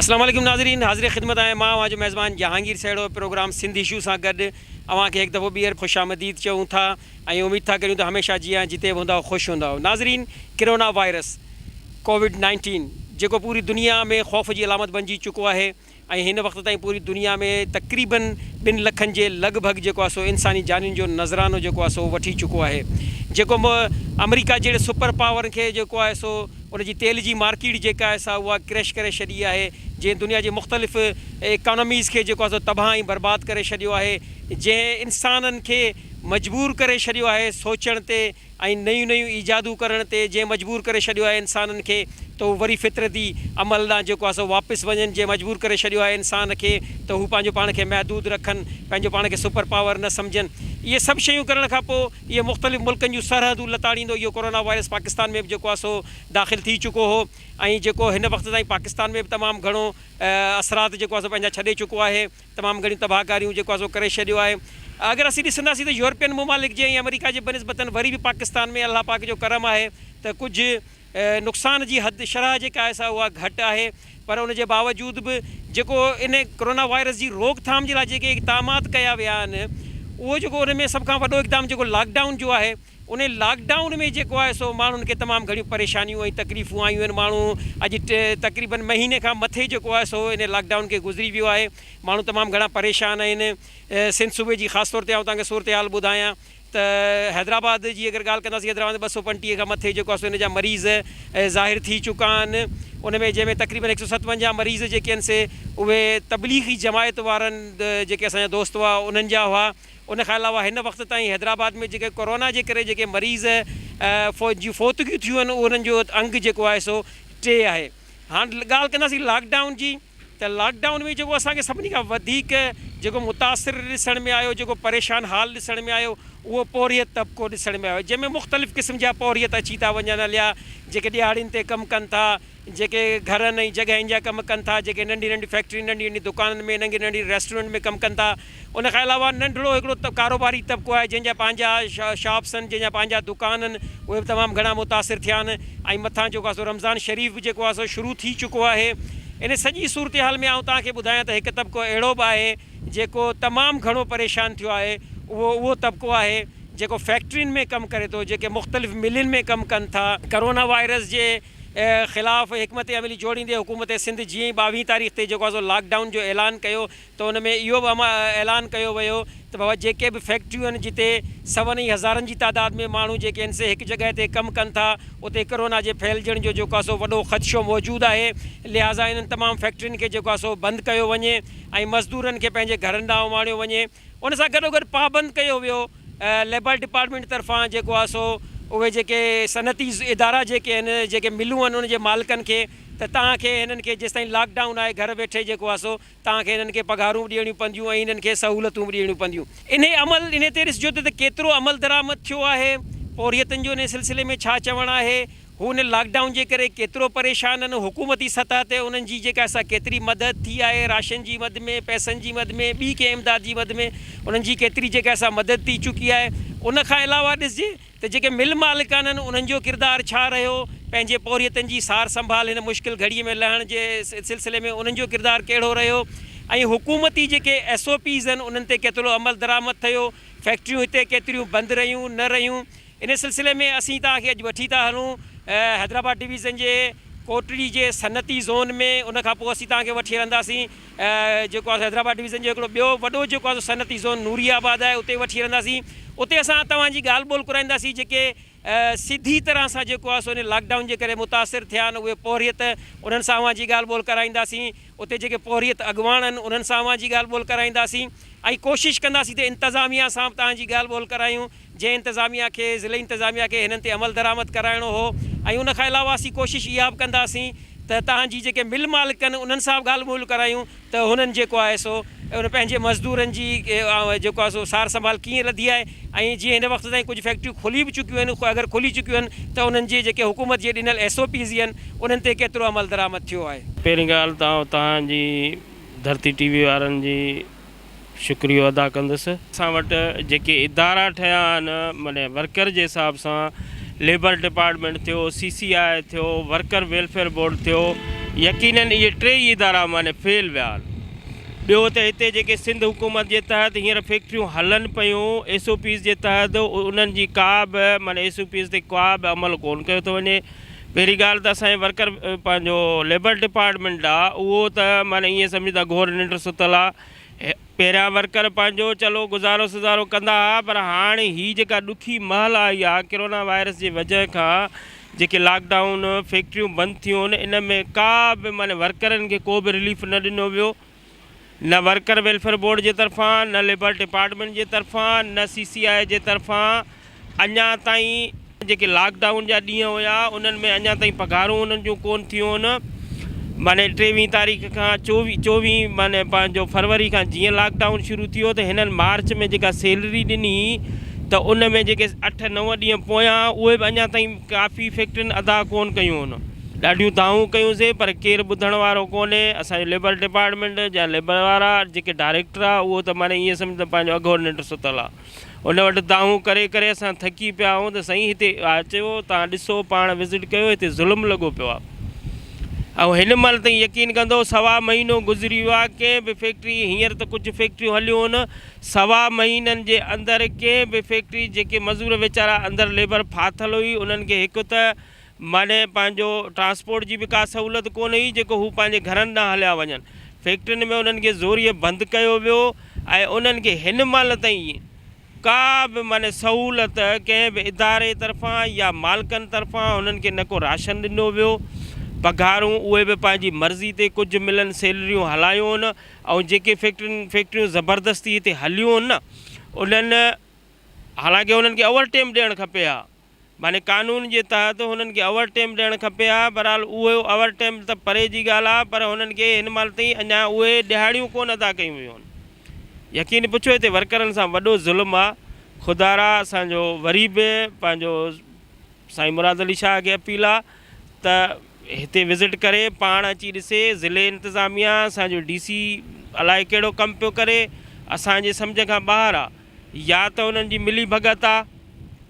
अस्सलाम वालेकुम नाज़रीन, हाज़िर ख़िदमत आहियां मां जो मेज़बान जहांगीर सहिड़ो प्रोग्राम सिंध इशू सां गॾु अव्हांखे हिकु दफ़ो ॿीहर ख़ुशि आमदीद चऊं था ऐं उमेद था करियूं त हमेशह जीअं जिते हूंदा ख़ुशि हूंदा। नाज़रीन, कोरोना वायरस कोविड-19 जेको पूरी दुनिया में ख़ौफ़ जी अलामत बणिजी चुको आहे ऐं हिन वक़्त ताईं पूरी दुनिया में तक़रीबन 2 लखनि जे लॻभॻि जेको आहे सो इंसानी जानियुनि जो नज़रानो जेको आहे सो वठी चुको आहे। जेको अमेरिका जहिड़े सुपर पावर खे जेको आहे सो उनजी तेल जी मार्केट जेका आहे सा उहा क्रैश करे छॾी आहे, जंहिं दुनिया जे मुख़्तलिफ़ इकॉनमीज़ खे जेको आहे सो तबाह ऐं बर्बादु करे छॾियो आहे, जंहिं इंसाननि खे मजबूर करे छॾियो आहे सोचण ते ऐं नयूं नयूं ईजादूं करण ते, जंहिं मजबूर करे छॾियो आहे इंसाननि खे त हू वरी फितरती अमल ॾांहुं जेको आहे सो वापसि वञनि, जंहिं मजबूर करे छॾियो आहे इंसान खे त हू पंहिंजो पाण खे महदूद रखनि, पंहिंजो पाण खे सुपर पावर न सम्झनि। इहे सभु शयूं करण खां पोइ इहे मुख़्तलिफ़ मुल्कनि जूं सरहदूं लताड़ींदो इहो कोरोना वायरस पाकिस्तान में बि जेको आहे सो दाख़िल थी चुको हो ऐं जेको हिन वक़्त ताईं पाकिस्तान में बि तमामु घणो असरात जेको आहे सो पंहिंजा छॾे चुको आहे, तमामु घणियूं तबाहकारियूं जेको आहे सो करे छॾियो आहे। अगरि असीं ॾिसंदासीं त यूरोपियन ममालिक जे ऐं अमेरिका जे बनिस्बतन वरी बि पाकिस्तान में अलाह पाक जो करम आहे त कुझु नुक़सान जी हद शरह जेका आहे सा उहा घटि आहे, पर उनजे बावजूद बि जेको इन कोरोना वायरस जी रोकथाम जे लाइ जेके इक़दामात कया विया आहिनि उहो जेको उन में सभ खां वॾो इक़दाम जेको लॉकडाउन जो आहे, उन लॉकडाउन में जेको आहे सो माण्हुनि खे तमामु घणियूं परेशानियूं ऐं तकलीफ़ूं आयूं आहिनि। माण्हू अॼु तक़रीबन महीने खां मथे जेको आहे सो इन लॉकडाउन खे गुज़री वियो आहे, माण्हू तमामु घणा परेशान आहिनि। सिंध सूबे जी ख़ासि तौर ते आउं तव्हांखे सूरत हाल ॿुधायां त हैदराबाद जी अगरि ॻाल्हि कंदासीं, हैदराबाद में 235 खां मथे जेको आहे सो इन जा मरीज़ ज़ाहिर थी चुका आहिनि। उन में जंहिंमें तक़रीबन 157 मरीज़ जेके आहिनि से उहे तबलीगी जमायत वारनि जेके असांजा दोस्त हुआ उन्हनि जा हुआ। उन खां अलावा हिन वक़्त ताईं हैदराबाद में जेके कोरोना जे करे जेके मरीज़ जी फ़ौतगियूं थियूं आहिनि उन्हनि जो अंग जेको आहे सो 3 आहे। हाणे ॻाल्हि कंदासीं लॉकडाउन जी, त लॉकडाउन में जेको असांखे सभिनी खां वधीक जेको मुतासिर ॾिसण में आयो, जेको परेशान हाल ॾिसण में आयो, उहो पौरियत तबिको ॾिसण में आयो, जंहिंमें मुख़्तलिफ़ क़िस्म जा पौरियत अची था वञनि हलिया, जेके ॾियारियुनि ते कमु कनि था, जेके घरनि ऐं जॻहियुनि जा कमु कनि था, जेके नंढी नंढी फैक्ट्री नंढी नंढी दुकाननि में नंढी नंढी रेस्टोरेंट में कमु कनि था। उन खां अलावा नंढिड़ो हिकिड़ो कारोबारी तबिको आहे जंहिंजा पंहिंजा शॉप्स आहिनि, जंहिंजा पंहिंजा दुकान आहिनि, उहे बि तमामु घणा मुतासिर थिया आहिनि। ऐं मथां जेको आहे सो रमज़ान शरीफ़ जेको आहे सो शुरू थी चुको आहे। इन सॼी सूरत हाल में आउं तव्हांखे ॿुधायां त हिकु तबिको अहिड़ो बि आहे जेको तमामु घणो परेशान थियो आहे, उहो तबिको आहे जेको फैक्ट्रियुनि में कमु करे थो, जेके मुख़्तलिफ़ मिलुनि में कमु कनि था। कोरोना वायरस जे ख़िलाफ़ु हिकमत अमली जोड़ींदे हुकूमत सिंध जीअं ई 22 तारीख़ ते जेको आहे सो लॉकडाउन जो ऐलान कयो त उन में इहो बि ऐलान कयो वियो त बाबा जेके बि फैक्ट्रियूं आहिनि जिते सवनि हज़ारनि जी तादाद में माण्हू जेके आहिनि से हिकु जॻह ते कमु कनि था, उते कोरोना जे फैलिजण जो जेको आहे सो वॾो ख़दशो मौजूदु आहे। लिहाज़ा इन्हनि तमामु फैक्ट्रियुनि खे जेको आहे सो बंदि कयो वञे ऐं मज़दूरनि खे पंहिंजे घरनि ॾांहुं माणियो वञे। उन सां गॾोगॾु पाबंदि कयो वियो लेबर डिपार्टमेंट तरफ़ां जेको आहे सो उहे जेके सनती इदारा जेके आहिनि, जेके मिलूं आहिनि, उन जे मालिकनि खे त तव्हांखे हिननि खे जेसिताईं लॉकडाउन आहे घर वेठे जेको आहे सो तव्हांखे हिननि खे पघारूं बि ॾियणियूं पवंदियूं ऐं हिननि खे सहूलियतूं बि ॾियणियूं पवंदियूं। इन ते ॾिसजो त केतिरो अमल दरामद थियो आहे, पौरियतुनि जो इन सिलसिले में छा चवणु आहे, हू उन लॉकडाउन जे करे केतिरो परेशान आहिनि, हुकूमती सतह ते उन्हनि जी जेका असां केतिरी मदद थी आहे, राशन जी मद में, पैसनि जी मद में, ॿी कंहिं इमदाद जी मद में उन्हनि जी केतिरी जेका असां मदद थी चुकी आहे। उन खां अलावा ॾिसजे त जेके मिल मालिक आहिनि उन्हनि जो किरदारु छा रहियो, पंहिंजे पौरियतुनि जी सार संभाल हिन मुश्किल घड़ीअ में लहण जे सिलसिले में उन्हनि जो किरदारु कहिड़ो रहियो, ऐं हुकूमती जेके SOPs आहिनि उन्हनि ते केतिरो अमल दरामद थियो, फैक्ट्रियूं हिते केतिरियूं बंदि रहियूं न रहियूं। इन सिलसिले में असीं तव्हांखे अॼु वठी था हलूं हैदराबाद डिवीज़न जे कोटड़ी जे सनती ज़ोन में। उन खां पोइ असीं तव्हांखे वठी हलंदासीं जेको आहे हैदराबाद डिवीज़न जो हिकिड़ो ॿियो वॾो जेको आहे सनती ज़ोन नूरियाबाद आहे, उते वठी हलंदासीं। उते असां तव्हांजी ॻाल्हि ॿोल कराईंदासीं जेके सिधी तरह सां जेको आहे सो इन लॉकडाउन जे करे मुतासिर थिया आहिनि, उहे पौरियत उन्हनि सां अव्हांजी ॻाल्हि ॿोल कराईंदासीं। उते जेके पौरियत अॻुवान आहिनि उन्हनि सां अव्हांजी ॻाल्हि ॿोल कराईंदासीं ऐं कोशिशि कंदासीं त इंतिज़ामिया सां बि तव्हांजी ॻाल्हि ॿोल करायूं, जंहिं इंतिज़ामिया खे ज़िले इंतिज़ामिया खे हिननि ते अमल दरामद कराइणो हो। ऐं उन खां अलावा असीं कोशिशि इहा बि कंदासीं त तव्हांजी जेके मिल मालिक आहिनि उन्हनि सां बि ॻाल्हि ॿोल करायूं त हुननि जेको आहे सो उन पंहिंजे मज़दूरनि जी जेको आहे सो सार संभाल कीअं लधी आहे, ऐं जीअं हिन वक़्त ताईं कुझु फैक्ट्रियूं खुली बि चुकियूं आहिनि, अगरि खुली चुकियूं आहिनि त उन्हनि जे जेके हुकूमत जे ॾिनल SOPs आहिनि उन्हनि ते केतिरो अमल दरामद थियो आहे। पहिरीं ॻाल्हि तव्हांजी धरती TV वारनि जी शुक्रियो अदा कंदुसि। असां वटि जेके इदारा ठहिया आहिनि माने वर्कर जे हिसाब सां लेबर डिपार्टमेंट थियो, CCI थियो, वर्कर वेलफेयर बोर्ड थियो, यकीनन इहे टे इदारा माने फेल विया आहिनि। ॿियो त हिते जेके सिंध हुकूमत जे तहत हींअर फैक्ट्रियूं हलनि पियूं SOPs जे तहत, उन्हनि जी का बि माने SOPs ते का बि अमल कोन कयो थो वञे। पहिरीं ॻाल्हि त असांजे वर्कर पंहिंजो लेबर डिपार्टमेंट आहे, उहो त माने ईअं सम्झंदा घोर निंड सुतल आहे। पहिरियां वर्कर पंहिंजो चलो गुज़ारो सुज़ारो कंदा हुआ, पर हाणे हीअ जेका ॾुखी महल आई आहे कोरोना वायरस जे वजह खां, जेके लॉकडाउन फैक्ट्रियूं बंदि थियूं आहिनि, इन में का बि माने वर्करनि खे को बि रिलीफ न ॾिनो वियो, न वर्कर वेलफेयर बोर्ड जे तरफ़ां, न लेबर डिपार्टमेंट जे तरफ़ां, न CCI जे तरफ़ां। अञा ताईं जेके लॉकडाउन जा ॾींहं हुया उन्हनि में अञा ताईं पघारूं उन्हनि जूं कोन थियूं आहिनि। माने 23 तारीख़ खां 24 माने पंहिंजो फरवरी खां जीअं लॉकडाउन शुरू थियो त हिननि मार्च में जेका सैलरी ॾिनी त उन में जेके 8-9 ॾींहं पोयां उहे बि अञा ताईं काफ़ी फैक्ट्रियुनि अदा कोन कयूं आहिनि। ॾाढियूं दाऊं कयूंसीं पर केरु ॿुधण वारो कोन्हे। असांजो लेबर डिपार्टमेंट जा लेबर वारा जेके डायरेक्टर आहे उहो त माने ईअं सम्झ पंहिंजो अघोर निंड सुतल आहे। उन वटि दाऊं करे करे असां थकी पिया आहियूं त साईं हिते अचो तव्हां ॾिसो पाण विज़िट कयो, हिते ज़ुल्म लॻो पियो आहे। ऐं हिन महिल ताईं यकीन कंदो 1.25 महीनो गुज़री वियो आहे, कंहिं बि फैक्ट्री, हींअर त कुझु फैक्ट्रियूं हलियूं आहिनि, 1.25 महीननि जे अंदरि कंहिं बि फैक्ट्री जेके मज़दूर वीचारा अंदरि लेबर फाथल हुई उन्हनि खे हिकु त माने पंहिंजो ट्रांसपोर्ट जी बि का सहूलियत कोन हुई जेको हू पंहिंजे घरनि ॾांहुं हलिया वञनि। फैक्ट्रियुनि में उन्हनि खे ज़ोरीअ बंदि कयो वियो ऐं उन्हनि खे हिन महिल ताईं का बि माने सहूलियत कंहिं बि इदारे तरफ़ां या मालिकनि तरफ़ां उन्हनि खे न को राशन ॾिनो वियो। पघारूं उहे बि पंहिंजी मर्ज़ी ते कुझु मिलनि सैलरियूं हलायूं आहिनि। ऐं जेके फैक्ट्रियूं ज़बरदस्ती हिते हलियूं आहिनि न, उन्हनि हालांकि उन्हनि खे ओवर टाइम ॾियणु खपे हा, माने कानून जे तहत हुननि खे ओवर टाइम ॾियणु खपे हा। बहरहाल उहो ओवर टाइम त परे जी ॻाल्हि आहे, पर हुननि खे हिन महिल ताईं अञा उहे ॾिहाड़ियूं कोन अदा कयूं वियूं आहिनि। यकीन पुछो हिते वर्करनि सां वॾो ज़ुल्म आहे। ख़ुदारा असांजो वरी बि पंहिंजो साईं मुराद अली शाह खे अपील आहे त हिते विज़िट करे पाण अची ॾिसे। ज़िले इंतिज़ामिया असांजो DC अलाए कहिड़ो कमु पियो करे, असांजे सम्झ खां ॿाहिरि आहे। या त उन्हनि जी मिली भगत आहे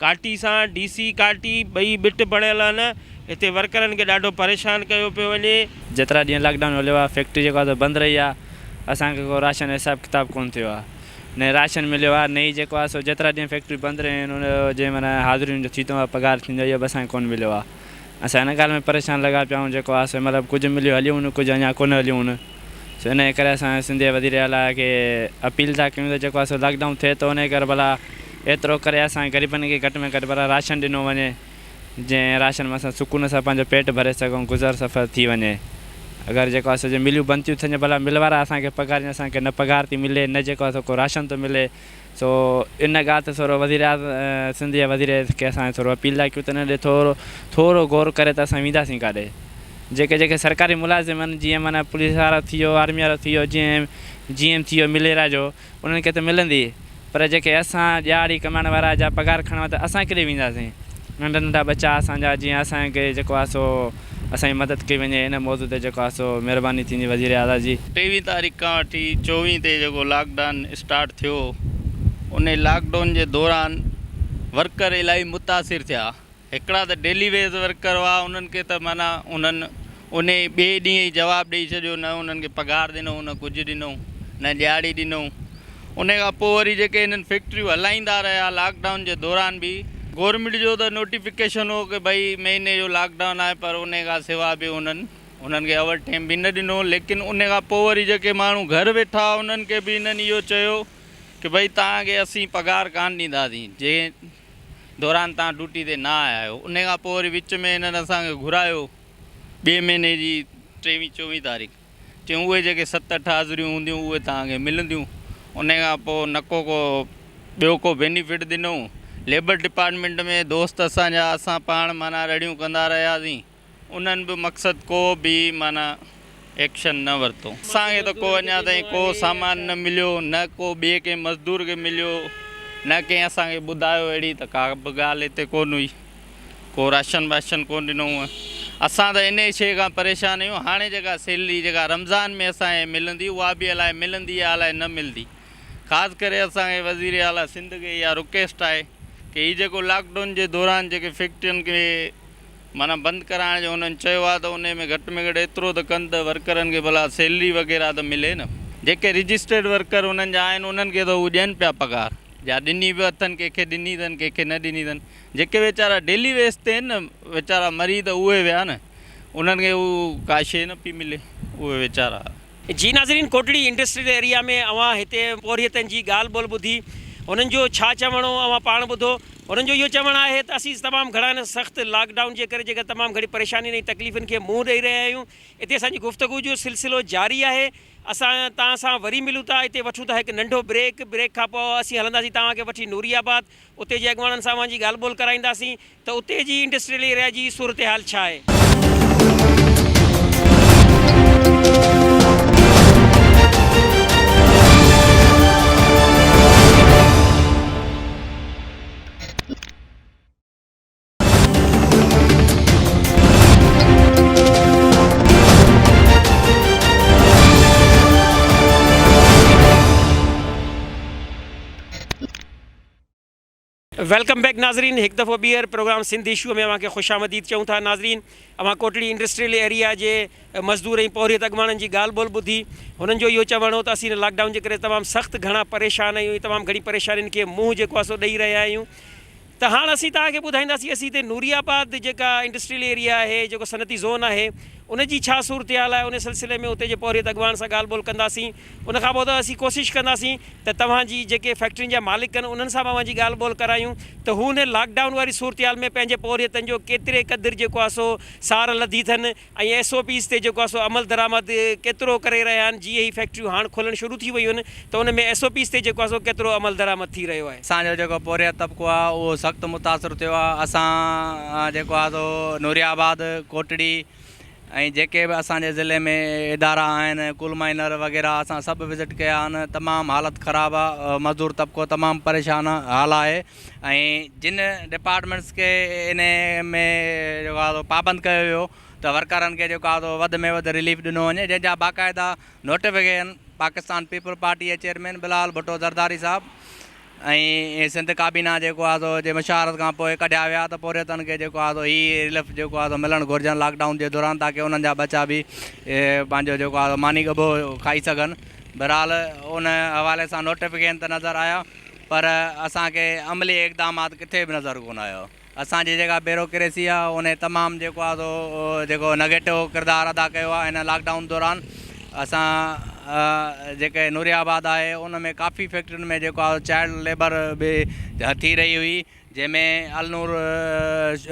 काटी सां, DC काटी ॿई बिट बणियल आहिनि। हिते वर्करनि खे ॾाढो परेशान कयो पियो वञे। जेतिरा ॾींहं लॉकडाउन हलियो आहे फैक्ट्री जेको आहे बंदि रही आहे। असांखे को राशन हिसाबु किताबु कोन थियो आहे, न राशन मिलियो आहे, न ई जेको आहे सो जेतिरा ॾींहं फैक्ट्री बंदि रहियूं आहिनि उन जे माना हाज़िरियुनि जो थी थो आहे, पघार थींदो, इहो बि असांखे कोन मिलियो आहे। असां हिन ॻाल्हि में परेशान लॻा पिया आहियूं जेको आहे सो मतिलबु कुझु मिलियो हलियूं आहिनि, कुझु अञा कोन हलियूं आहिनि। सो इन करे असां सिंधी वज़ीर आला खे अपील था कयूं त जेको आहे सो लॉकडाउन थिए थो उन करे भला एतिरो करे असां ग़रीबनि खे घटि में घटि भला राशन ॾिनो वञे, जंहिं राशन में असां सुकून सां पंहिंजो पेट भरे सघूं, गुज़र सफ़र थी वञे। अगरि जेको आहे सो मिलियूं बंदि थियूं थियनि भला मिल वारा असांखे पघार असांखे न पघार थी मिले, न जेको आहे सो को राशन थो मिले। सो इन ॻाल्हि ते थोरो वज़ीर सिंधी वज़ीर खे असां थोरो अपील था कयूं त इन ॾे थोरो गौर करे त असां वेंदासीं काॾे। जेके सरकारी मुलाज़िम आहिनि जीअं माना पुलिस वारो थी वियो, आर्मी वारो थी वियो, जीअं GM थी वियो मिलेरा जो, उन्हनि खे त मिलंदी, पर जेके असां ॾियाड़ी कमाइण वारा जा पघार खणण त असां किथे वेंदासीं। नंढा नंढा बच्चा असांजा, जीअं असांखे जेको आहे सो असांजी मदद कई वञे इन मौज़ूअ ते जेको आहे सो महिरबानी थींदी वज़ीर आला जी। 23 तारीख़ खां वठी 24 ते जेको लॉकडाउन स्टार्ट थियो, उन लॉकडाउन जे दौरान वर्कर इलाही मुतासिर थिया। हिकिड़ा त डेली वेज वर्कर हुआ, उन्हनि खे त माना उन्हनि उन ॿिए ॾींहं ई जवाबु ॾेई छॾियो, न उन्हनि खे पघार ॾिनो, न कुझु ॾिनो, न ॾियाड़ी ॾिनो। उन खां पोइ वरी जेके हिननि फैक्ट्रियूं हलाईंदा रहिया लॉकडाउन जे दौरान बि, गवर्नमेंट जो त नोटिफिकेशन हो कि भई महीने जो लॉकडाउन आहे, पर उन खां सवाइ बि उन्हनि खे ओवर टाइम बि न ॾिनो। लेकिन उन खां पोइ वरी जेके माण्हू घर वेठा उन्हनि खे बि हिननि इहो चयो कि भई तव्हांखे असीं पघार कान ॾींदासीं जंहिं दौरान तव्हां ड्यूटी ते न आया आहियो। उन खां पोइ वरी विच में हिननि असांखे घुरायो ॿिए महीने जी 23-24 तारीख़, चयूं उहे जेके 7-8 हाज़िरियूं हूंदियूं उहे तव्हांखे मिलंदियूं। उन खां पोइ न को ॿियो को बेनिफिट ॾिनो। लेबर डिपार्टमेंट में दोस्त असांजा, असां पाण माना रड़ियूं कंदा रहियासीं, उन्हनि बि मक़सदु को बि माना एक्शन न वरितो। असांखे त को अञा ताईं को सामान न मिलियो, न को ॿिए कंहिं मज़दूर खे मिलियो, न कंहिं असांखे ॿुधायो अहिड़ी त का बि ॻाल्हि हिते कोन हुई, को राशन वाशन कोन ॾिनो हुअ। असां त इन शइ खां परेशान आहियूं। हाणे जेका सैलरी जेका रमज़ान में असांखे मिलंदी उहा बि अलाए मिलंदी आहे अलाए न मिलंदी। ख़ासि करे असांखे वज़ीर आला सिंध खे इहा रिक्वेस्ट आहे कि हीअ जेको लॉकडाउन जे दौरान जेके फैक्ट्रियुनि खे माना बंदि कराइण जो हुननि चयो आहे त उन में घटि में घटि एतिरो त कनि त वर्करनि खे भला सैलरी वग़ैरह त मिले न। जेके रजिस्टर्ड वर्कर उन्हनि जा आहिनि उन्हनि खे त उहे ॾियनि पिया पघार, या ॾिनी बि अथनि, कंहिंखे ॾिनी अथनि कंहिंखे न ॾिनी अथनि। जेके वीचारा डेली वेस ते आहिनि न वीचारा मरी त उहे विया न, उन्हनि खे उहा का शइ न पई मिले उहे वीचारा। जी नाज़रीन, कोटड़ी इंडस्ट्रियल एरिया में अवां हिते पौरियतनि जी ॻाल्हि ॿोल ॿुधी, उन्हनि जो छा चवणो अवां पाण ॿुधो। उन्हनि जो इहो चवणु आहे त असीं तमामु घणा सख़्तु लॉकडाउन जे करे जेका तमामु घणी परेशानी ऐं तकलीफ़ुनि खे मुंहुं ॾेई रहिया आहियूं। हिते असांजी गुफ़्तगू जो सिलसिलो जारी आहे। असां तव्हां सां वरी मिलूं था, हिते वठूं था हिकु नंढो ब्रेक खां पोइ असीं हलंदासीं तव्हांखे वठी नूरियाबाद, उते जे अॻुवाणनि सां अवांजी ॻाल्हि ॿोल कराईंदासीं त उते जी इंडस्ट्रियल एरिया जी सूरत हाल छा आहे। वेलकम बैक नाज़रीन, एक दफ़ो ॿीहर प्रोग्राम सिंध इशू में अव्हांखे ख़ुशि आमदीद चऊं था। नाज़रीन, अव्हां कोटड़ी इंडस्ट्रियल एरिया जे मज़दूर ऐं पौरियत अॻुवाणनि जी ॻाल्हि ॿोल ॿुधी। हुननि जो इहो चवणो त असीं लॉकडाउन जे करे तमामु सख़्तु घणा परेशान आहियूं, तमामु घणी परेशानियुनि खे मुंहुं जेको आहे सो ॾेई रहिया आहियूं। त हाणे असीं तव्हांखे ॿुधाईंदासीं असीं हिते नूरियाबाद जेका इंडस्ट्रियल एरिया आहे, जेको सनती ज़ोन आहे, उनजी छा सूरत हाल आहे। उन सिलसिले में उते जे पौरियत अॻुवान सां ॻाल्हि ॿोल कंदासीं। उनखां पोइ त असीं कोशिशि कंदासीं त तव्हांजी जेके फैक्ट्रियुनि जा मालिक आहिनि उन्हनि सां अवांजी ॻाल्हि ॿोल करायूं त हू उन लॉकडाउन वारी सूरत हाल में पंहिंजे पौरियतनि जो केतिरे क़दुरु जेको आहे सो सार लधी अथनि ऐं SOPs ते जेको आहे सो अमल दरामद केतिरो करे रहिया आहिनि। जीअं ई फैक्ट्रियूं हाणे खुलणु शुरू थी वियूं आहिनि त उन में SOPs ते जेको आहे सो केतिरो अमल दरामद थी रहियो आहे। असांजो जेको पौरियत तबिको आहे उहो सख़्तु मुतासिर थियो आहे। असां जेको आहे सो नूरियाबाद, कोटड़ी ऐं जेके बि असांजे ज़िले में इदारा आहिनि, कुल माइनर वग़ैरह, असां सभु विज़िट कया आहिनि। तमामु हालत ख़राबु आहे, मज़दूर तबिको तमामु परेशान हाल आहे। ऐं जिन डिपार्टमेंट्स खे इन में जेको आहे पाबंद कयो वियो त वर्करनि खे जेको आहे वधि में वधि रिलीफ ॾिनो वञे, जंहिंजा बाक़ाइदा नोटिफिकेशन पाकिस्तान पीपल पार्टी जे चेयरमैन बिलाल भुट्टो ज़रदारी साहब ऐं सिंध काबीना जेको आहे सो जे मशावरत खां पोइ कढिया विया त पौरियतनि खे जेको आहे सो हीअ रिलीफ जेको आहे सो मिलणु घुरिजनि लॉकडाउन जे दौरान, ताकी उन्हनि जा बचा बि पंहिंजो जेको आहे मानी गबो खाई सघनि। बहरहाल उन हवाले सां नोटिफिकेशन त नज़र आया, पर असांखे अमली इक़दामात किथे बि नज़र कोन आयो। असांजी जेका ब्यूरोक्रेसी आहे उन तमामु जेको आहे सो जेको नेगेटिव किरदारु अदा कयो आहे हिन लॉकडाउन दौरान। असां जेके नूरियाबाद आहे उन में काफ़ी फैक्ट्रियुनि में जेको आहे चाइल्ड लेबर बि थी रही हुई, जंहिंमें अलनूर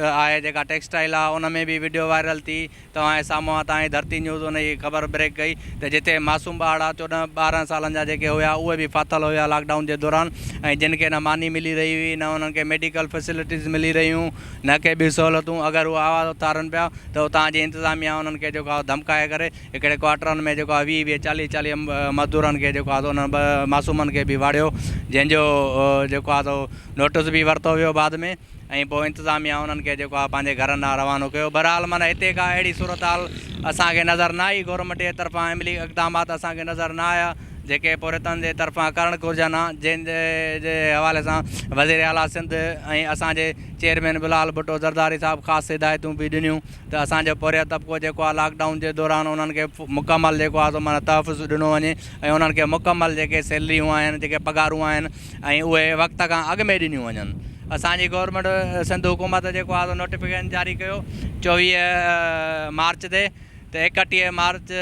आहे जेका टेक्सटाइल आहे उन में बि वीडियो वायरल थी। तव्हांजे साम्हूं आहे तव्हांजी धरती न्यूज़ उन जी ख़बर ब्रेक कई त जिते मासूम ॿार 14-12 सालनि जा जेके हुआ उहे बि फाथल हुआ लॉकडाउन जे दौरान, ऐं जिन खे न मानी मिली रही हुई, न उन्हनि खे मेडिकल फैसिलिटीज़ मिली रहियूं, न के बि सहूलियतूं। अगरि उहे आवाज़ उथारनि पिया त उतां जी इंतिज़ामिया उन्हनि खे जेको आहे धमकाए करे हिकिड़े क्वार्टरनि में जेको आहे 20-40 मज़दूरनि खे जेको आहे उन्हनि मासूमनि खे बि वाड़ियो, जंहिंजो जेको आहे नोटिस बि वरितो वियो बाद में, ऐं पोइ इंतिज़ामिया उन्हनि खे जेको आहे पंहिंजे घरनि ॾांहुं रवानो कयो। बहरहाल माना हिते का अहिड़ी सूरत हाल असांखे नज़र न आई। गवर्नमेंट जे तरफ़ां अमली इक़दामात असांखे नज़र न आया जेके पौरियतनि जे तरफ़ां करणु घुरिजनि हा, जंहिंजे हवाले सां वज़ीर आला सिंध ऐं असांजे चेयरमैन बिलाल भुट्टो ज़रदारी साहब ख़ासि हिदायतूं बि ॾिनियूं त असांजो पौरियत तबिको जेको आहे लॉकडाउन जे दौरान उन्हनि खे मुकमल जेको आहे माना तहफ़ुज़ ॾिनो वञे, ऐं उन्हनि खे मुकमल जेके सैलरियूं आहिनि, जेके पघारूं आहिनि, ऐं उहे वक़्त खां अॻु में ॾिनियूं वञनि। असांजी गवर्नमेंट सिंध हुकूमत जेको आहे नोटिफिकेशन जारी कयो 24 मार्च ते, त 31 मार्च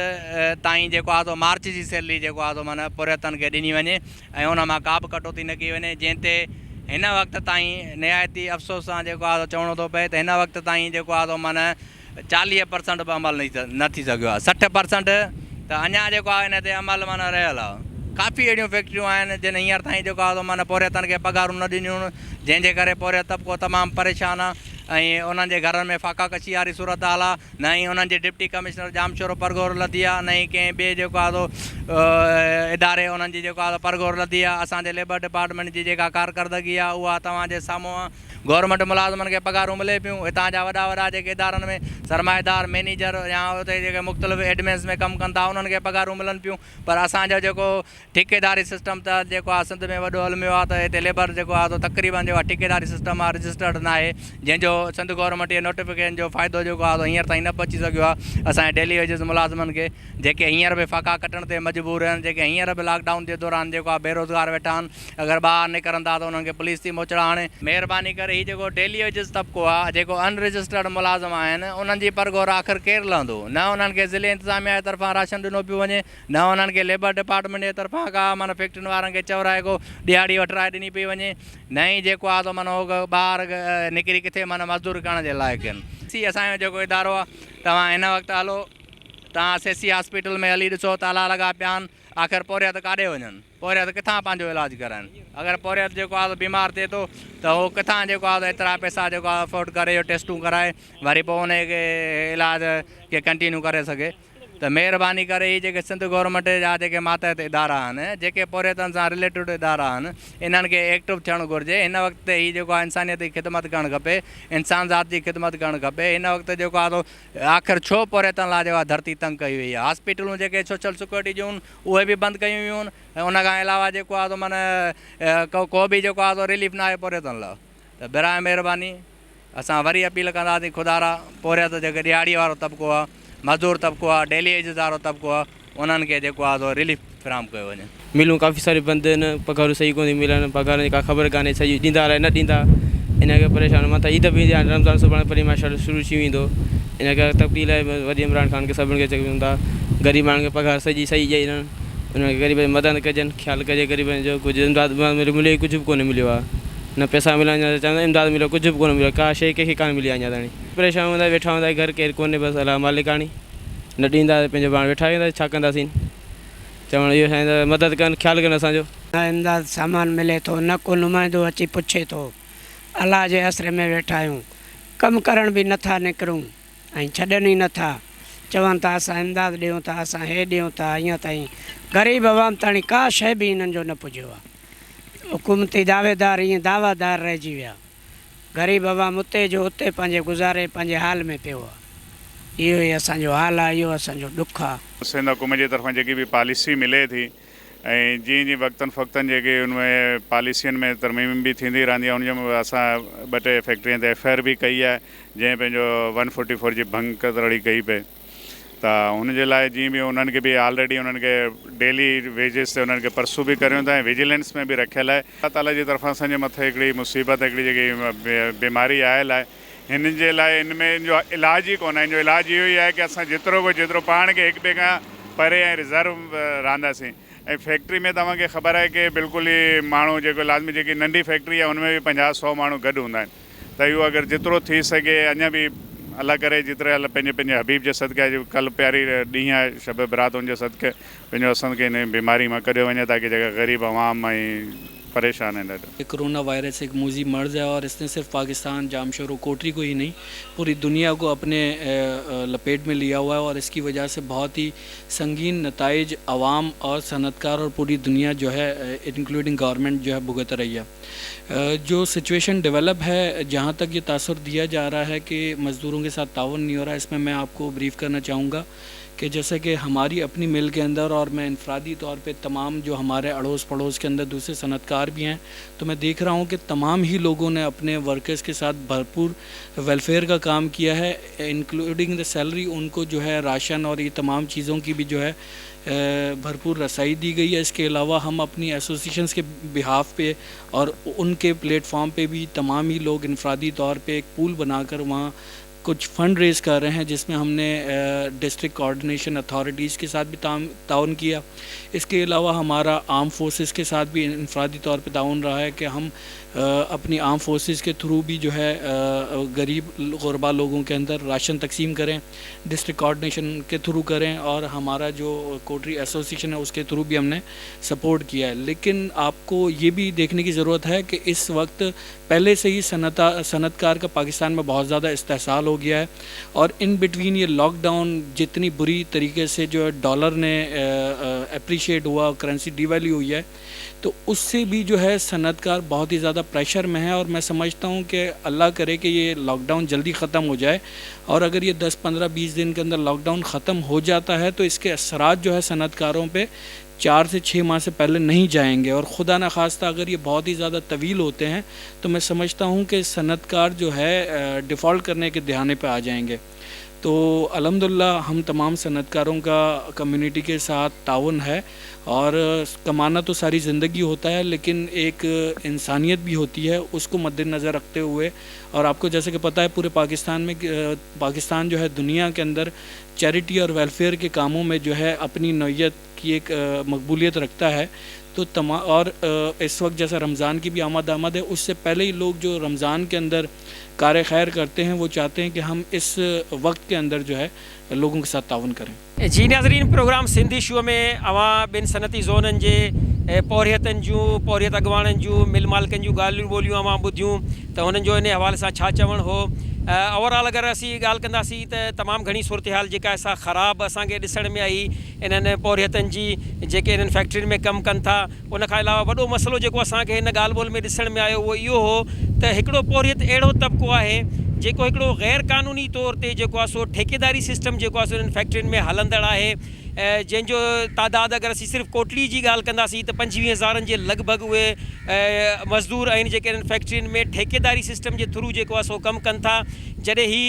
ताईं जेको आहे मार्च जी सैलरी जेको आहे माना पौरियतनि खे ॾिनी वञे, ऐं उन मां का बि कटौती न कई वञे। जंहिं ते हिन वक़्त ताईं निहायती अफ़सोस सां जेको आहे चवणो थो पए त हिन वक़्त ताईं जेको आहे माना 40% बि अमल न थी सघियो आहे। 60% त अञा जेको आहे हिन ते अमल माना रहियल आहे। काफ़ी अहिड़ियूं फैक्ट्रियूं आहिनि जिन हींअर ताईं जेको आहे माना पौरियतनि खे पघारूं न ॾिनियूं, जंहिंजे करे पौरियत तबिको तमामु परेशान आहे, ऐं उन्हनि जे घरनि में फाका कशी वारी सूरत हाल आहे। न ई उन्हनि जे डिप्टी कमिश्नर जामशोर परगोर लधी आहे, न ई कंहिं ॿिए जेको आहे इदारे उन्हनि जी जेको आहे परगोर लधी आहे। असांजे लेबर डिपार्टमेंट जी जेका कारकर्दगी आहे उहा तव्हांजे साम्हूं आहे। गवर्नमेंट मुलाज़िमनि खे पघारूं मिले पियूं, हितां जा वॾा वॾा जेके इदारनि में सरमाएदार मैनेजर या उते जेके मुख़्तलिफ़ एडमिन्स में कमु कनि था उन्हनि खे पघारूं मिलनि पियूं, पर असांजो जेको ठेकेदारी सिस्टम त जेको आहे सिंध में वॾो हलमियो आहे त हिते लेबर जेको आहे तक़रीबन जेको आहे ठेकेदारी सिस्टम आहे रजिस्टर्ड न आहे, जंहिंजो सिंध गवर्नमेंट इहे नोटिफिकेशन जो फ़ाइदो जेको आहे हींअर ताईं न पहुची सघियो आहे असांजे डेली वेजिस मुलाज़िमनि खे, जेके हींअर बि फ़का कटण ते मजबूर आहिनि, जेके हींअर बि लॉकडाउन जे दौरान जेको आहे बेरोज़गार वेठा आहिनि, अगरि ॿाहिरि निकिरनि था त उन्हनि खे पुलिस थी मोचड़ा हाणे। महिरबानी करे हीउ जेको डेली वेजिस तबिको आहे, जेको अनरजिस्टर्ड मुलाज़िम आहिनि, उन्हनि जी परगोर आख़िर केरु लहंदो? न उन्हनि खे ज़िले इंतिज़ामिया जे तरफ़ां राशन ॾिनो पियो वञे, न उन्हनि खे लेबर डिपार्टमेंट जे तरफ़ां का माना फैक्ट्रियुनि वारनि खे चवराए को ॾियाड़ी वठराए ॾिनी पई वञे, न ई जेको आहे त माना ॿाहिरि निकिरी किथे माना मज़दूरी करण जे लाइक़ु आहिनि। सी असांजो जेको इदारो आहे, तव्हां हिन वक़्तु हलो, तव्हां सेसी हॉस्पिटल में हली ॾिसो, ताला लॻा पिया आहिनि, आख़िर पोरियत काॾे वञनि? पोरियत किथां पंहिंजो इलाजु कराइनि? अगरि पोरियत जेको आहे बीमार थिए थो त उहो किथां जेको आहे एतिरा पैसा जेको आहे अफोर्ड करे टेस्टूं कराए वरी पोइ उनखे इलाज खे कंटिन्यू करे सघे। त महिरबानी करे हीअ जेके सिंध गवर्नमेंट जा जेके मातहत इदारा आहिनि, जेके पोरियतनि सां रिलेटेड इदारा आहिनि, इन्हनि खे एक्टिव थियणु घुरिजे। हिन वक़्तु हीअ जेको आहे इंसानियत जी ख़िदमत करणु खपे, इंसान ज़ात जी ख़िदमत करणु खपे। हिन वक़्तु जेको आहे आख़िर छो पोरियतनि लाइ जेको आहे धरती तंग कई वई आहे? हॉस्पिटलूं जेके सोशल सिक्योरिटी जूं उहे बि बंदि कयूं वियूं आहिनि, ऐं उन खां अलावा जेको आहे माना को बि जेको आहे रिलीफ न आहे पोरियतनि लाइ। त बिराए महिरबानी असां वरी अपील कंदासीं, ख़ुदा पोरियत जेके ॾियाड़ी वारो तबिको आहे, मज़दूर तबिको आहे, डेली वेजिस वारो तबिको आहे, उन्हनि खे जेको आहे रिलीफ फिराम कयो वञे। मिलूं काफ़ी सारी बंदि आहिनि, पघारूं सही कोन थी मिलनि, पघार जी का ख़बर कान्हे, सही ॾींदा अलाए न ॾींदा, इन करे परेशान। मथां ईद बि ईंदी आहे, रमज़ान सुभाणे परी मां शुरू थी वेंदो, इन करे तब्दील आहे। वरी इमरान ख़ान खे सभिनि खे चवनि था ग़रीब माण्हुनि खे पघार सही ॾेई ॾियनि, उन्हनि खे ग़रीब मदद कजनि, ख़्यालु कजे ग़रीबनि जो। कुझु इमदाद मिले कुझु बि कोन्हे मिलियो आहे, न पैसा मिला, चवंदा इमदाद मिलियो, कुझु बि कोन्हे मिलियो, का शइ कंहिंखे कान मिली आहे अञा ताईं। परेशान हूंदा वेठा हूंदा, घर केरु कोन्हे, बसि अलाह मालिकाणी न ॾींदा त पंहिंजो पाण वेठा वेंदा, छा कंदासीं? चवणु इहो छा मदद कनि, ख़्यालु कनि असांजो। न इमदाद सामान मिले थो, न को नुमाइंदो अची पुछे थो, अलाह जे असरे में वेठा आहियूं, कमु करण बि नथा निकिरूं ऐं छॾनि ई नथा। चवनि था असां इमदाद ॾियूं था, असां हे ॾियूं था, हीअं ताईं ग़रीब अवाम ताणी का शइ बि हिननि जो न पुॼियो आहे। हुकूमती दावेदार ईअं दावादार रहिजी विया, ग़रीब अवाम उते जो उते पंहिंजे गुज़ारे पंहिंजे हाल में पियो आहे। इहो ई असांजो हाल आहे, इहो असांजो ॾुखु आहे। सिंध हुकूमत जी तरफ़ां जेकी बि पॉलिसी मिले थी, ऐं जीअं जीअं वक़्तनि फ़क़्तनि जेके उनमें पॉलिसियुनि में तरमीम बि थींदी रहंदी आहे, उनमें असां 2-3 फैक्ट्रियुनि ते FIR बि कई आहे, जंहिं पंहिंजो 144 जी भंग कतड़ी कई पई। त हुनजे लाइ जीअं बि उन्हनि खे बि ऑलरेडी उन्हनि खे डेली वेजिस ते उन्हनि खे परसूं बि करियूं था, ऐं विजिलेंस में बि रखियलु आहे। अल्लाह ताला जी तरफ़ां असांजे मथे हिकिड़ी मुसीबत, हिकिड़ी जेकी बीमारी आयल आहे, हिन जे लाइ हिन में जो इलाज ई कोन आहे। हिन जो इलाजु इहो ई आहे की असां जेतिरो पाण खे हिक ॿिए खां परे ऐं रिज़र्व रहंदासीं। ऐं फैक्ट्री में तव्हांखे ख़बर आहे की बिल्कुलु ई माण्हू जेको लाज़मी जेकी नंढी फैक्ट्री आहे, उनमें बि 50-100 माण्हू गॾु हूंदा आहिनि। त इहो अगरि जेतिरो थी सघे अञा बि अल्लाह करे जेतिरे पंहिंजे हबीब जे सदक़े, कल्ह प्यारी ॾींहुं आहे शब बरात, उनजे सदक़े पंहिंजो असांखे हिन बीमारी मां कढियो वञे, ताकी जेका ग़रीब अवाम ऐं परेशान है ॾाढो। कोरोना वायरस एक मूजी मर्ज़ है और इसने सिर्फ पाकिस्तान, जामशोर और कोटरी को ही नहीं पूरी दुनिया को अपने लपेट में लिया हुआ है, और इसकी वजह से बहुत ही संगीन नताइज आवाम और सनतकार और पूरी दुनिया जो है इंक्लूडिंग गवर्नमेंट जो है भुगत रही है। जो सिचुएशन डेवलप है, जहाँ तक ये तासुर दिया जा रहा है कि मज़दूरों के साथ ताउन नहीं हो रहा है, इसमें मैं आपको ब्रीफ़ करना चाहूँगा कि जैसे कि हमारी अपनी मिल के अंदर, और मैं इनफरादी तौर पे तमाम जो हमारे अड़ोस पड़ोस के अंदर दूसरे सनतकार भी हैं, तो मैं देख रहा हूँ कि तमाम ही लोगों ने अपने वर्कर्स के साथ भरपूर वेलफेयर का काम किया है, इंक्लूडिंग द सैलरी। उनको जो है राशन और ये तमाम चीज़ों की भी जो है भरपूर रसाई दी गई है। इसके अलावा हम अपनी एसोसिएशंस के बिहाफ पे और उनके प्लेटफॉर्म पे भी तमाम ही लोग इनफरादी तौर पे एक पूल बनाकर वहाँ कुछ फ़ंड रेज़ कर रहे हैं, जिसमें हमने डिस्ट्रिक्ट कोऑर्डिनेशन अथॉरिटीज़ के साथ भी ताउन किया। इसके अलावा हमारा आर्म फोर्सेस के साथ भी इनफरादी तौर पे ताउन रहा है कि हम अपनी आर्म फोर्सेस के थ्रू भी जो है गरीब गुरबा लोगों के अंदर राशन तकसीम करें, डिस्ट्रिक्ट कोऑर्डिनेशन के थ्रू करें, और हमारा जो कोटरी एसोसिएशन है उसके थ्रू भी हमने सपोर्ट किया है। लेकिन आपको ये भी देखने की ज़रूरत है कि इस वक्त पहले से ही सनतकार का पाकिस्तान में बहुत ज़्यादा इस्तेहसाल हो गया है, और इन बिटवीन ये लॉकडाउन जितनी बुरी तरीके से जो है डॉलर ने अप्रिशिएट हुआ, करेंसी डिवैल्यू हुई है, तो उससे भी जो है सनतकार बहुत ही ज़्यादा प्रेशर में है। और मैं समझता हूँ कि अल्लाह करे कि ये लॉकडाउन जल्दी ख़त्म हो जाए, और अगर ये 10, 15, 20 दिन के अंदर लॉकडाउन ख़त्म हो जाता है तो इसके असरात जो है सनतकारों पे 4 سے 6 ماہ سے پہلے نہیں جائیں گے، اور خدا نخواستہ اگر یہ بہت ہی زیادہ طویل ہوتے ہیں تو میں سمجھتا ہوں کہ صنعت کار جو ہے ڈیفالٹ کرنے کے دہانے پہ آ جائیں گے. تو الحمدللہ ہم تمام صنعت کاروں کا کمیونٹی کے ساتھ تعاون ہے، اور کمانا تو ساری زندگی ہوتا ہے لیکن ایک انسانیت بھی ہوتی ہے، اس کو مد نظر رکھتے ہوئے. اور آپ کو جیسے کہ پتہ ہے پورے پاکستان میں پاکستان جو ہے دنیا کے اندر چیریٹی اور ویلفیئر کے کاموں میں جو ہے اپنی نوعیت کی ایک مقبولیت رکھتا ہے. تو اور اس وقت جیسا رمضان کی بھی آمد ہے، اس سے پہلے ہی لوگ جو رمضان کے اندر کار خیر کرتے ہیں وہ چاہتے ہیں کہ ہم اس وقت کے اندر جو ہے لوگوں کے ساتھ تعاون کریں. جی ناظرین، پروگرام سندھی شو میں اواں بن صنعتی زونن جے پوریتن جوں پوریت اڳواڻن جوں مل مالکن جوں ڳالहियूं ॿोलियूं अवां ॿुधियूं त हुननि जो इन हवाले सां छा चवणु हो. ओवरऑल अगरि असीं ॻाल्हि कंदासीं त तमामु घणी सूरत हाल जेका असां ख़राबु असांखे ॾिसण में आई इन्हनि पौरियतनि जी जेके इन्हनि फैक्ट्रियुनि में कमु कनि था. उनखां अलावा वॾो मसइलो जेको असांखे हिन ॻाल्हि ॿोल में ॾिसण में आयो उहो इहो हो त हिकिड़ो पौरियत अहिड़ो तबिको आहे जेको हिकिड़ो गैर क़ानूनी तौर ते जेको आहे सो ठेकेदारी सिस्टम जेको आहे सो इन्हनि फैक्ट्रियुनि में हलंदड़ आहे, जंहिंजो तादादु अगरि असीं सिर्फ़ु कोटली जी ॻाल्हि कंदासीं त 25,000 जे लॻभॻि उहे मज़दूर आहिनि जेके इन्हनि फैक्ट्रियुनि में ठेकेदारी सिस्टम जे थ्रू जेको आहे सो कमु कनि था. जॾहिं ही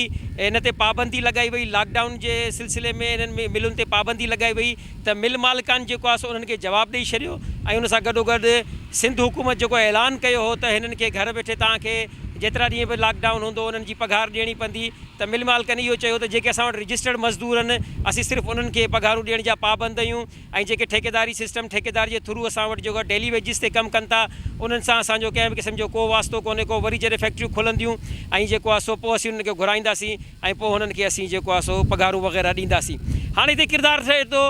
इन ते पाबंदी लॻाई वई, लॉकडाउन जे सिलसिले में इन्हनि में मिलुनि ते पाबंदी लॻाई वई त मिल मालिकान जेको आहे सो उन्हनि खे जवाबु ॾेई छॾियो ऐं उन सां गॾोगॾु सिंध हुकूमत जेको ऐलान कयो हो त हिननि खे घर वेठे तव्हांखे जेतिरा ॾींहं बि लॉकडाउन हूंदो उन्हनि जी पघार ॾियणी पवंदी. त मिल मालिकनि इहो चयो त जेके असां वटि रजिस्टर्ड मज़दूर आहिनि असीं सिर्फ़ु उन्हनि खे पघारूं ॾियण जा पाबंद आहियूं, ऐं जेके ठेकेदारी सिस्टम ठेकेदार जे थ्रू असां वटि जेको डेली वेजिस ते कमु कनि था उन्हनि सां असांजो कंहिं बि क़िस्म जो को वास्तो कोन्हे को. वरी जॾहिं फैक्ट्रियूं खुलंदियूं ऐं जेको आहे सो पोइ असीं उन्हनि खे घुराईंदासीं ऐं पोइ हुननि खे असीं जेको आहे सो पघारूं वग़ैरह ॾींदासीं. हाणे हिते किरदारु थिए थो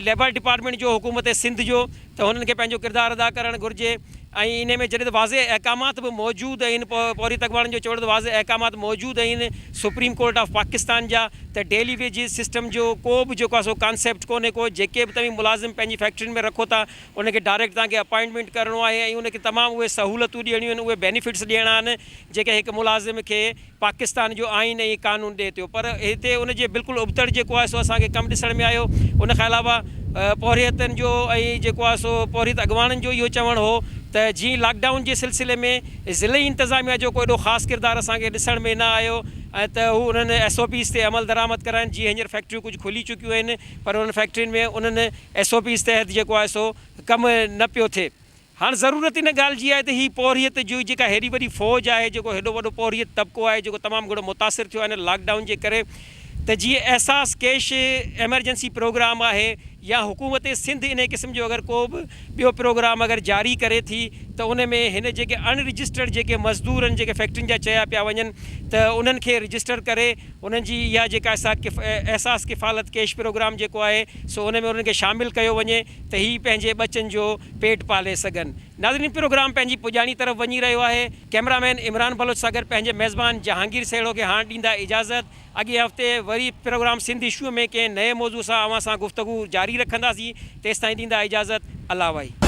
लेबर डिपार्टमेंट जो, हुकूमत सिंध जो, त हुननि खे पंहिंजो किरदारु अदा करणु घुरिजे. ऐं इन में जॾहिं त वाज़े अहकामात बि मौजूदु आहिनि, पौरियत अॻवाणनि जो चवण त वाज़े अहकामात मौजूदु आहिनि सुप्रीम कोर्ट ऑफ पाकिस्तान जा, त डेली वेजिस सिस्टम जो को बि जेको आहे सो कॉन्सेप्ट कोन्हे को. जेके बि तव्हां मुलाज़िम पंहिंजी फैक्ट्रियुनि में रखो था उनखे डायरेक्ट तव्हांखे अपॉइंटमेंट करिणो आहे ऐं उनखे तमामु उहे सहूलियतूं ॾियणियूं आहिनि, उहे बेनिफिट्स ॾियणा आहिनि जेके हिकु मुलाज़िम खे पाकिस्तान जो आइन ऐं कानून ॾिए थो. पर हिते उनजे बिल्कुलु उबतड़ जेको आहे सो असांखे कमु ॾिसण में आयो. उनखां अलावा पौरियतनि जो ऐं जेको आहे सो पौरियत अॻवाणनि जो इहो चवणु हो त जीअं लॉकडाउन जे सिलसिले में ज़िले इंतिज़ामिया जो को एॾो ख़ासि किरदारु असांखे ॾिसण में न आयो ऐं त हू उन्हनि SOPs ते अमल दरामद कराइनि. जीअं हींअर फैक्ट्रियूं कुझु खुली चुकियूं आहिनि पर उन्हनि फैक्ट्रियुनि में उन्हनि SOPs तहत जेको आहे सो कमु न पियो थिए. हाणे ज़रूरत इन ॻाल्हि जी आहे त हीअ पौरियत जो जेका हेॾी वॾी फ़ौज आहे, जेको हेॾो वॾो पौरियत तबिको आहे जेको तमामु घणो मुतासिर थियो आहे हिन लॉकडाउन जे करे, त जीअं एहसास कैश एमरजेंसी प्रोग्राम आहे या हुकूमत सिंध इन क़िस्म जो अगरि को बि ॿियो प्रोग्राम अगरि जारी करे थी त उन में हिन जेके अनरजिस्टर्ड जेके मज़दूर आहिनि जेके फैक्ट्रियुनि जा चया पिया वञनि त उन्हनि खे रजिस्टर करे उन्हनि जी इहा जेका एहसास किफ़ालत कैश प्रोग्राम जेको आहे सो उन में उन्हनि खे शामिलु कयो वञे त हीअ पंहिंजे बचनि जो पेट पाले सघनि. नाज़रीन, प्रोग्राम पंहिंजी पुॼाणी तरफ़ वञी रहियो आहे. कैमरामैन इमरान बलोच सां गॾु पंहिंजे मेज़बान जहांगीर सेड़ो खे हाणे ॾींदा इजाज़त. अॻे हफ़्ते वरी प्रोग्राम सिंधी शो में कंहिं नए मौज़ू सां अवां सां गुफ़्तगू जारी रखंदासीं. तेसिताईं ॾींदा इजाज़त. अल्लाह वाही.